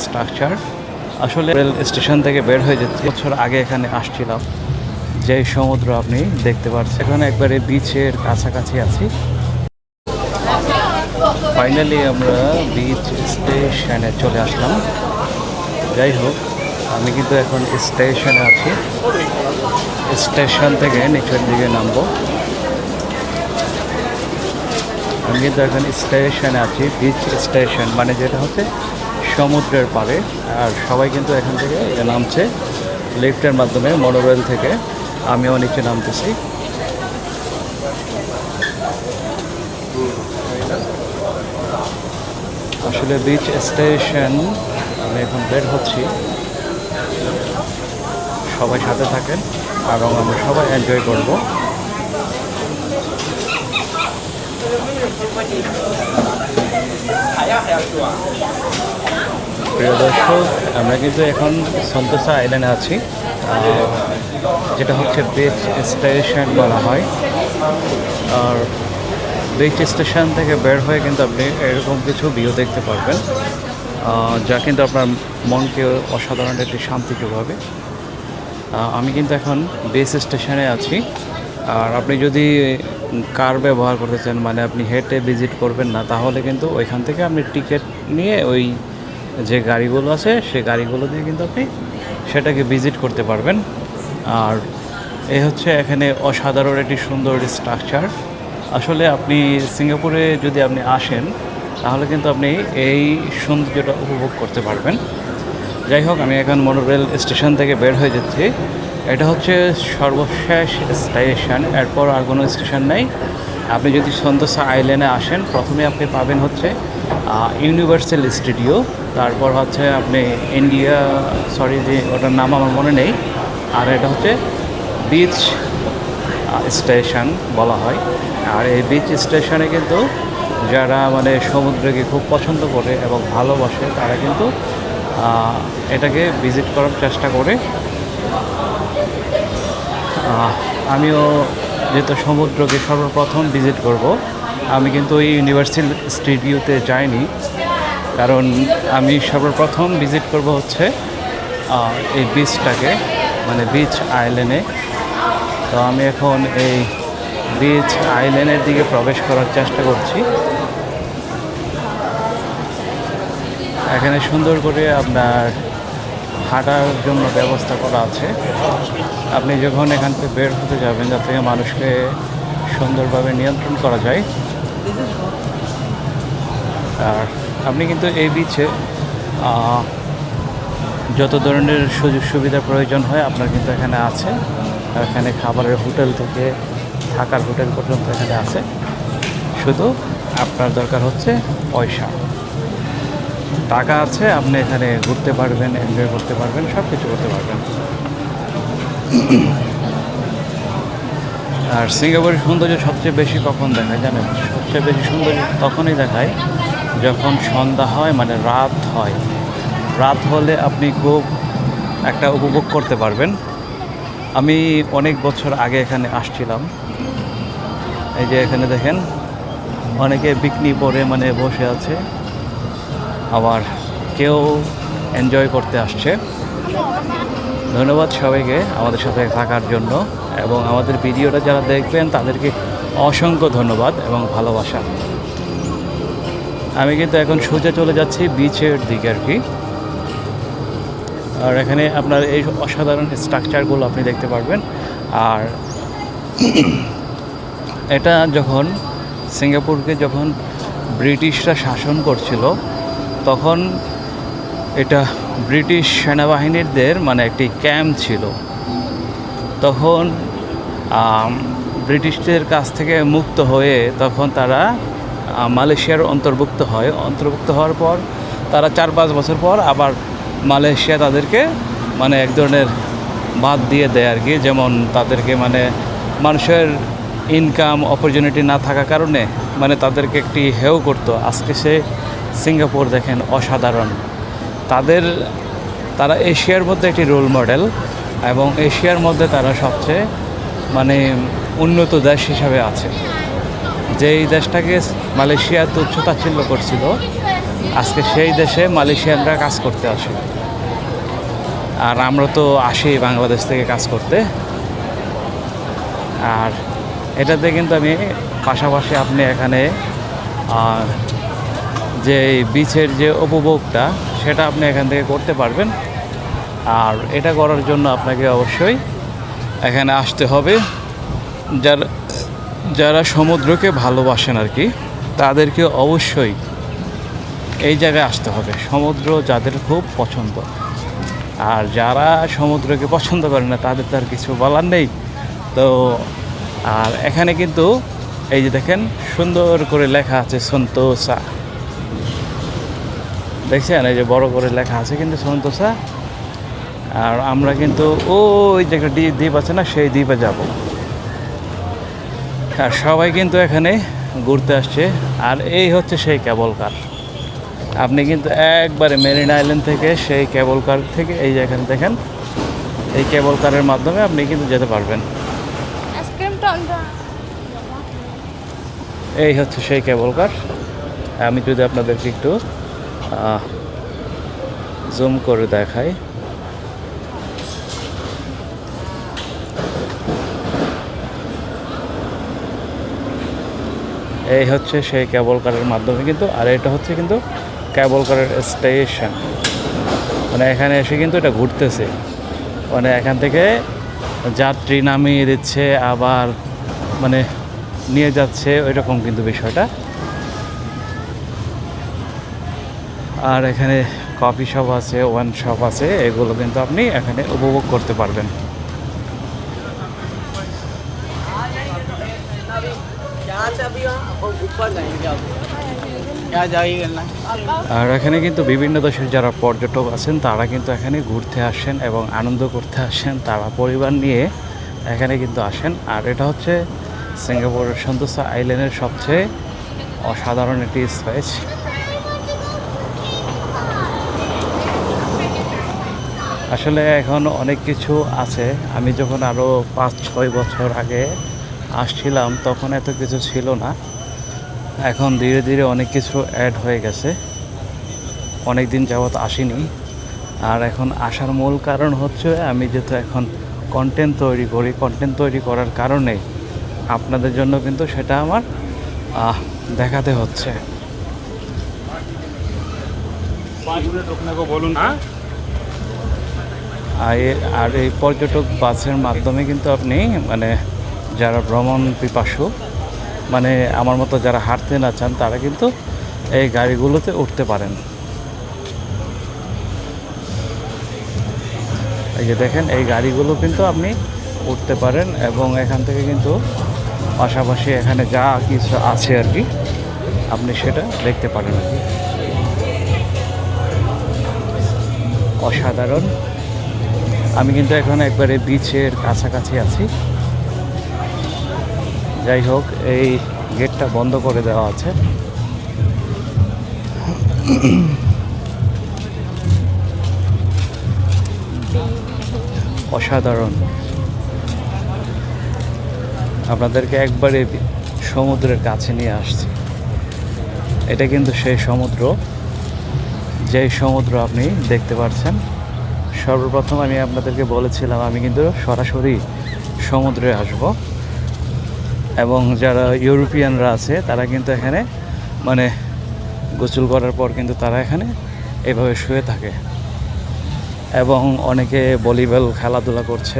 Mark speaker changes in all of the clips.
Speaker 1: Structure. আসলে rail station থেকে বের হয়ে যাচ্ছে, বছর আগে এখানে আসছিলাম। যে সমুদ্র আপনি দেখতে পাচ্ছেন, এখানে একবারে বিচের কাছাকাছি আছি। ফাইনালি আমরা বিচ স্টেশনে চলে আসলাম। যাই হোক, আমি কিন্তু এখন স্টেশনে আছি। স্টেশন থেকে নিচের দিকে নামবো। আমি কিন্তু এখন স্টেশনে আছি, বিচ স্টেশন, মানে যেটা হচ্ছে সমুদ্রের পাড়ে। আর সবাই কিন্তু এখান থেকে নামছে লিফটের মাধ্যমে, মনোরেল থেকে। আমিও নিচে নামতেছি। আসলে বিচ স্টেশন আমি এখন বের হচ্ছি। সবাই সাথে থাকেন এবং আমরা সবাই এনজয় করব। প্রিয় দর্শক, আমরা কিন্তু এখন সন্তোষা আইল্যান্ডে আছি, যেটা হচ্ছে বিচ স্টেশন বলা হয়। আর বিচ স্টেশন থেকে বের হয়ে কিন্তু আপনি এরকম কিছু ভিউ দেখতে পারবেন, যা কিন্তু আপনার মনকে অসাধারণ একটি শান্তি যোগাবে। আমি কিন্তু এখন বিচ স্টেশনে আছি। আর আপনি যদি কার ব্যবহার করতে চান, মানে আপনি হেঁটে ভিজিট করবেন না, তাহলে কিন্তু ওইখান থেকে আপনি টিকিট নিয়ে ওই যে গাড়িগুলো আছে সেই গাড়িগুলো দিয়ে কিন্তু আপনি সেটাকে ভিজিট করতে পারবেন। আর এই হচ্ছে এখানে অসাধারণ একটি সুন্দর স্ট্রাকচার। আসলে আপনি সিঙ্গাপুরে যদি আপনি আসেন, তাহলে কিন্তু আপনি এই সৌন্দর্যটা উপভোগ করতে পারবেন। যাই হোক, আমি এখন মনোরেল স্টেশন থেকে বের হয়ে যাচ্ছি। এটা হচ্ছে সর্বশেষ স্টেশন, এরপর আর কোনো স্টেশন নেই। আপনি যদি সন্তোষা আইল্যান্ডে আসেন, প্রথমে আপনি পাবেন হচ্ছে ইউনিভার্সাল স্টুডিও, তারপর হচ্ছে আপনি ইন্ডিয়া, যে ওটার নাম আমার মনে নেই। আর এটা হচ্ছে বিচ স্টেশন বলা হয়। আর এই বিচ স্টেশনে কিন্তু যারা মানে সমুদ্রকে খুব পছন্দ করে এবং ভালোবাসে, তারা কিন্তু এটাকে ভিজিট করার চেষ্টা করে। আমিও যেহেতু সমুদ্রকে সর্বপ্রথম ভিজিট করব, আমি কিন্তু এই ইউনিভার্সাল স্টুডিওতে যাইনি, কারণ আমি সর্বপ্রথম ভিজিট করব হচ্ছে এই বিচটাকে, মানে বিচ আইল্যান্ডে। তো আমি এখন এই বিচ আইল্যান্ডের দিকে প্রবেশ করার চেষ্টা করছি। এখানে সুন্দর করে আপনার হাঁটার জন্য ব্যবস্থা করা আছে। আপনি যখন এখান থেকে বের হতে যাবেন, যার থেকে মানুষকে সুন্দরভাবে নিয়ন্ত্রণ করা যায়। আর আপনি কিন্তু এই বিচে যত ধরনের সুযোগ সুবিধা প্রয়োজন হয় আপনার কিন্তু এখানে আছে। এখানে খাবারের হোটেল থেকে থাকার হোটেল পর্যন্ত এখানে আছে। শুধু আপনার দরকার হচ্ছে পয়সা, টাকা আছে, আপনি এখানে ঘুরতে পারবেন, এনজয় করতে পারবেন, সব কিছু করতে পারবেন। আর সিঙ্গাপুরের সৌন্দর্য সবচেয়ে বেশি কখন দেখায় জানেন? সবচেয়ে বেশি সৌন্দর্য তখনই দেখায় যখন সন্ধ্যা হয়, মানে রাত হয়। রাত হলে আপনি খুব একটা উপভোগ করতে পারবেন। আমি অনেক বছর আগে এখানে আসছিলাম। এই যে এখানে দেখেন অনেকে বিকনি পরে মানে বসে আছে, আবার কেউ এনজয় করতে আসছে। ধন্যবাদ সবাইকে আমাদের সাথে থাকার জন্য, এবং আমাদের ভিডিওটা যারা দেখবেন তাদেরকে অসংখ্য ধন্যবাদ এবং ভালোবাসা। আমি কিন্তু এখন সোজা চলে যাচ্ছি বিচের দিকে আর কি। আর এখানে আপনার এই অসাধারণ স্ট্রাকচারগুলো আপনি দেখতে পারবেন। আর এটা যখন সিঙ্গাপুরকে যখন ব্রিটিশরা শাসন করছিল, তখন এটা ব্রিটিশ সেনাবাহিনীদের মানে একটি ক্যাম্প ছিল। তখন ব্রিটিশদের কাছ থেকে মুক্ত হয়ে তখন তারা মালয়েশিয়ার অন্তর্ভুক্ত হয়। অন্তর্ভুক্ত হওয়ার পর তারা 4-5 বছর পর আবার মালয়েশিয়া তাদেরকে মানে এক ধরনের বাদ দিয়ে দেয় আর কি। যেমন তাদেরকে মানে মানুষের ইনকাম অপরচুনিটি না থাকার কারণে মানে তাদেরকে একটি হেয় করতো। আজকে সে সিঙ্গাপুর দেখেন অসাধারণ। তারা এশিয়ার মধ্যে একটি রোল মডেল, এবং এশিয়ার মধ্যে তারা সবচেয়ে মানে উন্নত দেশ হিসাবে আছে। যেই দেশটাকে মালয়েশিয়া তুচ্ছ তাচ্ছিল্য করছিল, আজকে সেই দেশে মালয়েশিয়ানরা কাজ করতে আসে, আর আমরা তো আসি বাংলাদেশ থেকে কাজ করতে। আর এটাতে কিন্তু আমি পাশাপাশি আপনি এখানে যে বিচের যে উপভোগটা সেটা আপনি এখান থেকে করতে পারবেন। আর এটা করার জন্য আপনাকে অবশ্যই এখানে আসতে হবে। যারা যারা সমুদ্রকে ভালোবাসেন আর কি, তাদেরকে অবশ্যই এই জায়গায় আসতে হবে। সমুদ্র যাদের খুব পছন্দ, আর যারা সমুদ্রকে পছন্দ করে না তাদের তো আর কিছু বলার নেই। তো আর এখানে কিন্তু এই যে দেখেন সুন্দর করে লেখা আছে সন্তোষা, দেখছেন এই যে বড় করে লেখা আছে কিন্তু সন্তোষা। আর আমরা কিন্তু ওই যে একটা দ্বীপ আছে না, সেই দ্বীপে যাব। আর সবাই কিন্তু এখানে ঘুরতে আসছে। আর এই হচ্ছে সেই কেবল কার। আপনি কিন্তু একবারে মেরিন আইল্যান্ড থেকে সেই কেবল কার থেকে এই যে এখানে দেখেন, এই কেবল কারের মাধ্যমে আপনি কিন্তু যেতে পারবেন। এই হচ্ছে সেই কেবল কার। আমি যদি আপনাদেরকে একটু জুম করে দেখাই, এই হচ্ছে সেই কেবল কারের মাধ্যমে কিন্তু। আর এটা হচ্ছে কিন্তু কেবল কারের স্টেশন, মানে এখানে এসে কিন্তু এটা ঘুরতেছে, মানে এখান থেকে যাত্রী নামিয়ে দিচ্ছে আবার মানে নিয়ে যাচ্ছে, ওই রকম কিন্তু বিষয়টা। আর এখানে কফি শপ আছে, ওয়াইন শপ আছে, এগুলো কিন্তু আপনি এখানে উপভোগ করতে পারবেন। আর এখানে কিন্তু বিভিন্ন দেশের যারা পর্যটক আছেন তারা কিন্তু এখানে ঘুরতে আসেন এবং আনন্দ করতে আসেন, তারা পরিবার নিয়ে এখানে কিন্তু আসেন। আর এটা হচ্ছে সিঙ্গাপুরের সন্তোষা আইল্যান্ডের সবচেয়ে অসাধারণ একটি স্পেস। আসলে এখন অনেক কিছু আছে। আমি যখন আরও 5-6 বছর আগে আসছিলাম তখন এত কিছু ছিল না। এখন ধীরে ধীরে অনেক কিছু অ্যাড হয়ে গেছে। অনেক দিন যাবত আসিনি। আর এখন আসার মূল কারণ হচ্ছে আমি যেহেতু এখন কন্টেন্ট তৈরি করি, কন্টেন্ট তৈরি করার কারণে আপনাদের জন্য কিন্তু সেটা আমার দেখাতে হচ্ছে। বলুন। আর এই পর্যটক বাসের মাধ্যমে কিন্তু আপনি মানে যারা ভ্রমণ পিপাসু, মানে আমার মতো যারা হাঁটতে না চান, তারা কিন্তু এই গাড়িগুলোতে উঠতে পারেন। এই যে দেখেন, এই গাড়িগুলো কিন্তু আপনি উঠতে পারেন এবং এখান থেকে কিন্তু পাশাপাশি এখানে যা কিছু আছে আর কি আপনি সেটা দেখতে পারেন আর কি। অসাধারণ। আমি কিন্তু এখন একবারে বিচের কাছাকাছি আছি। যাই হোক, এই গেটটা বন্ধ করে দেওয়া আছে। অসাধারণ। আপনাদেরকে একবারে সমুদ্রের কাছে নিয়ে আসছি। এটা কিন্তু সেই সমুদ্র, যেই সমুদ্র আপনি দেখতে পাচ্ছেন। সর্বপ্রথম আমি আপনাদেরকে বলেছিলাম আমি কিন্তু সরাসরি সমুদ্রে আসব, এবং যারা ইউরোপিয়ানরা আছে তারা কিন্তু এখানে মানে গোসল করার পর কিন্তু তারা এখানে এভাবে শুয়ে থাকে, এবং অনেকে ভলিবল খেলাধুলা করছে।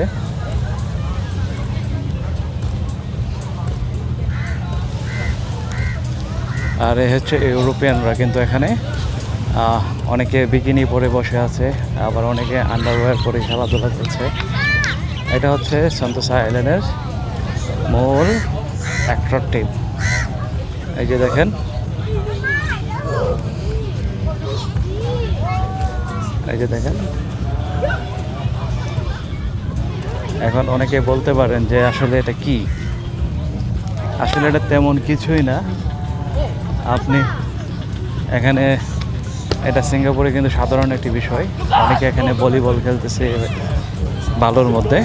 Speaker 1: আর এ হচ্ছে ইউরোপিয়ানরা কিন্তু এখানে অনেকে বিকিনি পরে বসে আছে, আবার অনেকে আন্ডারওয়্যার পরে খেলাধুলা করছে। এটা হচ্ছে সন্তোষা আইল্যান্ডের মূল অ্যাট্রাকটিভ। এই যে দেখেন, এই যে দেখেন। এখন অনেকে বলতে পারেন যে আসলে এটা কি, আসলে এটা তেমন কিছুই না। আপনি এখানে, এটা সিঙ্গাপুরে কিন্তু সাধারণ একটি বিষয়। অনেকে এখানে ভলিবল খেলতেছে বালুর মধ্যে।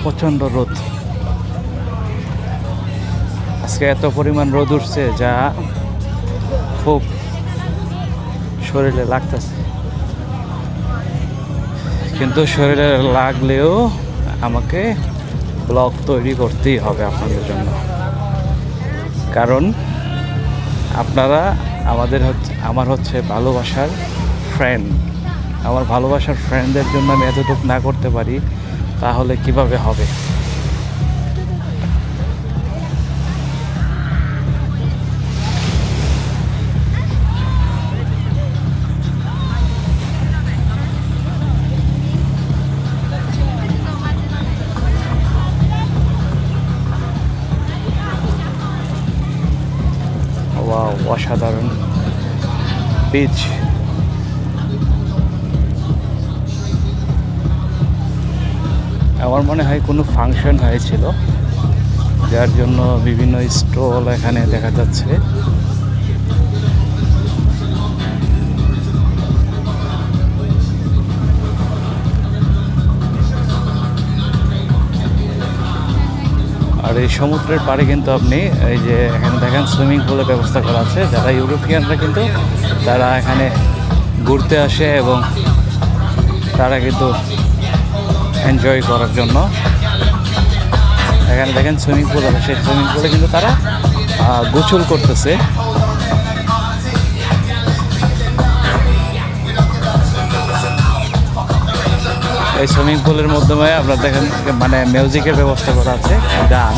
Speaker 1: প্রচণ্ড রোদ, আজকে এত পরিমাণ রোদ উঠছে যা খুব শরীরে লাগতেছে, কিন্তু শরীরে লাগলেও আমাকে ব্লগ তৈরি করতেই হবে আপনাদের জন্য, কারণ আপনারা আমার হচ্ছে ভালোবাসার ফ্রেন্ড। আমার ভালোবাসার ফ্রেন্ডদের জন্য আমি এতটুকু না করতে পারি তাহলে কিভাবে হবে। ওয়াও, অসাধারণ বিচ। আমার মনে হয় কোনো ফাংশন হয়েছিল যার জন্য বিভিন্ন স্টল এখানে দেখা যাচ্ছে। আর এই সমুদ্রের পাড়ে কিন্তু আপনি এই যে এখানে দেখেন সুইমিং পুলের ব্যবস্থা করা আছে। যারা ইউরোপিয়ানরা কিন্তু তারা এখানে ঘুরতে আসে এবং তারা কিন্তু এনজয় করার জন্য এখানে দেখেন সুইমিং পুল আছে। সেই সুইমিং পুলে কিন্তু তারা গোসল করতেছে। এই সুইমিং পুলের মাধ্যমে আপনারা দেখেন মানে মিউজিকের ব্যবস্থা করা আছে, গান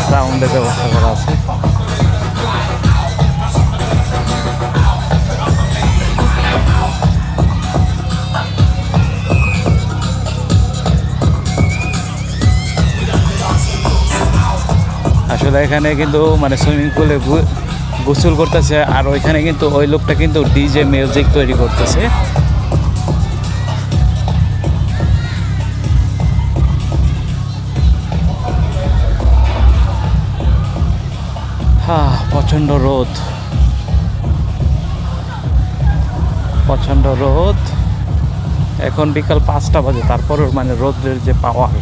Speaker 1: সাউন্ডের ব্যবস্থা করা আছে। আসলে এখানে কিন্তু মানে সুইমিং পুলে গোসল করতেছে, আর ওইখানে কিন্তু ওই লোকটা কিন্তু ডিজে মিউজিক তৈরি করতেছে। প্রচণ্ড রোদ, প্রচণ্ড রোদ। এখন বিকাল 5টা বাজে, তারপরেও মানে রোদের যে পাওয়ার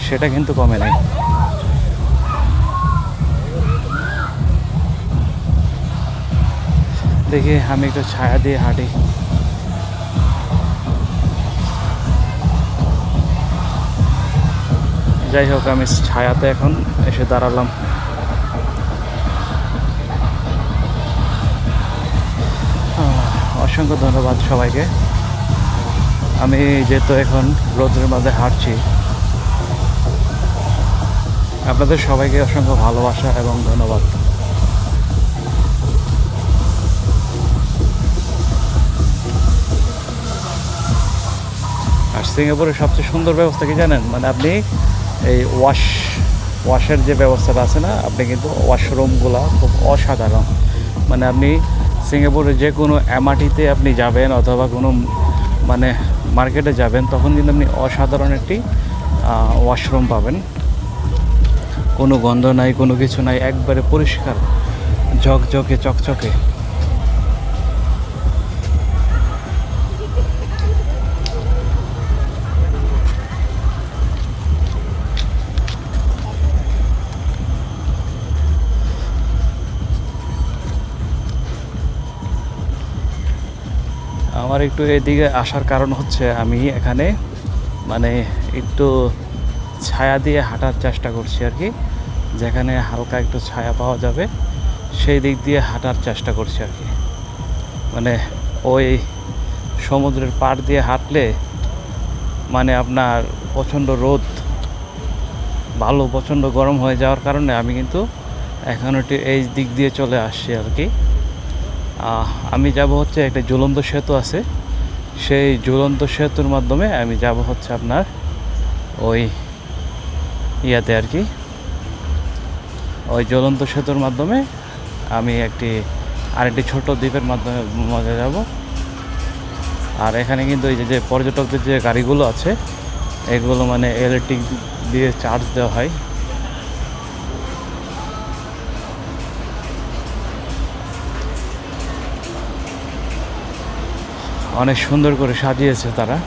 Speaker 1: সেটা কিন্তু কমে নাই। দেখি আমি একটু ছায়া দিয়ে হাঁটি। যাই হোক, আমি ছায়াতে এখন এসে দাঁড়ালাম। অসংখ্য ধন্যবাদ সবাইকে। আমি যেহেতু এখন রোদের মধ্যে হাঁটছি, আপনাদের সবাইকে অসংখ্য ভালোবাসা এবং ধন্যবাদ। আর সিঙ্গাপুরের সবচেয়ে সুন্দর ব্যবস্থা কি জানেন? মানে আপনি এই ওয়াশের যে ব্যবস্থাটা আছে না, আপনি কিন্তু ওয়াশরুমগুলো খুব অসাধারণ। মানে আপনি সিঙ্গাপুরে যে কোনো এমআরটিতে আপনি যাবেন অথবা কোনো মানে মার্কেটে যাবেন, তখন কিন্তু আপনি অসাধারণ একটি ওয়াশরুম পাবেন। কোনো গন্ধ নাই, কোনো কিছু নাই, একবারে পরিষ্কার ঝকঝকে চকচকে। আমার একটু এদিকে আসার কারণ হচ্ছে আমি এখানে মানে একটু ছায়া দিয়ে হাঁটার চেষ্টা করছি আর কি, যেখানে হালকা একটু ছায়া পাওয়া যাবে সেই দিক দিয়ে হাঁটার চেষ্টা করছি আর কি। মানে ওই সমুদ্রের পাড় দিয়ে হাঁটলে মানে আপনার প্রচণ্ড রোদ, প্রচণ্ড গরম হয়ে যাওয়ার কারণে আমি কিন্তু এখন একটু এই দিক দিয়ে চলে আসছি আর কি। আমি যাব হচ্ছে একটা ঝুলন্ত সেতু আছে, সেই ঝুলন্ত সেতুর মাধ্যমে আমি যাব হচ্ছে আপনার ওই ইয়াতে আর কি। ওই ঝুলন্ত সেতুর মাধ্যমে আমি আরেকটি ছোট দ্বীপের মাধ্যমে যাব। আর এখানে কিন্তু এই যে পর্যটকদের যে গাড়িগুলো আছে, এগুলো মানে ইলেকট্রিক দিয়ে চার্জ দেওয়া হয়। অনেক সুন্দর করে সাজিয়েছে তারা।